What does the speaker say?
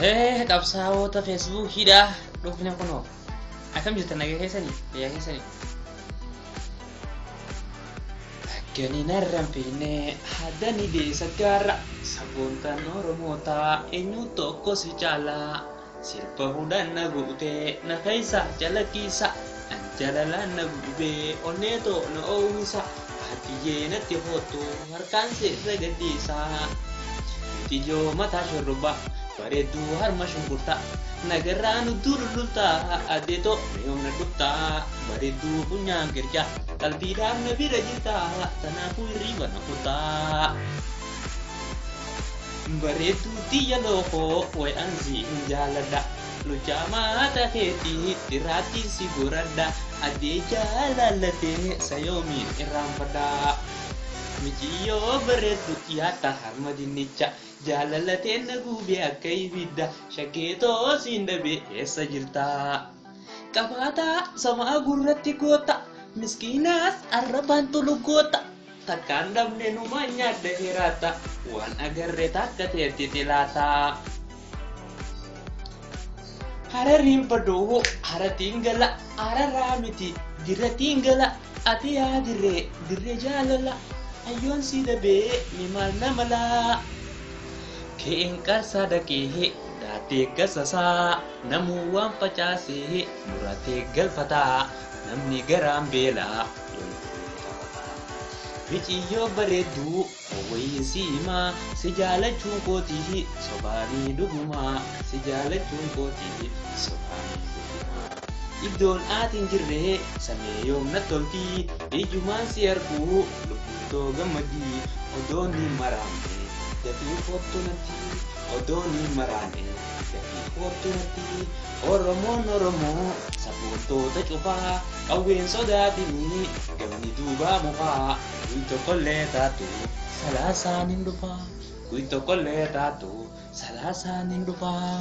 Qabsaa'ota feesbuukiidha dhufne kunoo akkam jirtan nagaa keessanii biyya keessanii akkani narraan fiinee haddani deessa gaara saboontaan Oromootaa eenyu tokko si caalaa sirba hudhaan na guutee na keessa jalakkiisa an jalalaan na gubee onneetoo na oowwisa hatiyyee natti hoottu harkaan seerra gadhiisaa tijoo mataa shorroba bareedduu harma shunkurtaa nagarraa nu durulultaa adeetoo mi'oomna dhuftaa bareedduu funyaan girjaa qalbiidhaaf na bira jirtaa tanaafuu hirriba na kutaa bareedduu xiyya lookoo way'aansi hin jaaladha luchaa maata keetii irraatti si goradha adee jaalallatee sayoomiin irraanfadhaa mijiyyoo bareeddu yaadda harma dinnicha jaalallatee na gubee akka ibidda shakkeetoo siin dhabee eessa jirtaa qabaataa samaa gurratti goota miskiinaas arrabaan tolu goota takkaan dhabne numaa nyaadda hiraata waan agarree takka teetti tilaataa harariin badoo haratiin gala hararaa miti dirratiin gala ati yaa dirree jaalala ayyoon si dhabee ni maal na malaa keen qarsaa dhaqee daatee gasasaa namuu waan facaasee muratee galfataa namni garaan beelaa mijiyyoo bareedduu wayii siimaa si jaalachuun kootii sobaanii dhugumaa si jaalachuun kootii sobaanii dhugumaa iddoon aatiin jirree samee yoom na toltii ijjumaan si arguu lubbutoo gammadii odoon ni maraamne dafii fortunatti odoon ni maraamne dafii fortunatti Oromoo sabootota cufaa qawween sodaatinii gamni duubaa mufaa guyyaa tokkollee taatu salaasaan hin dhufaa guyyaa tokkollee taatu salaasaan hin dhufaa.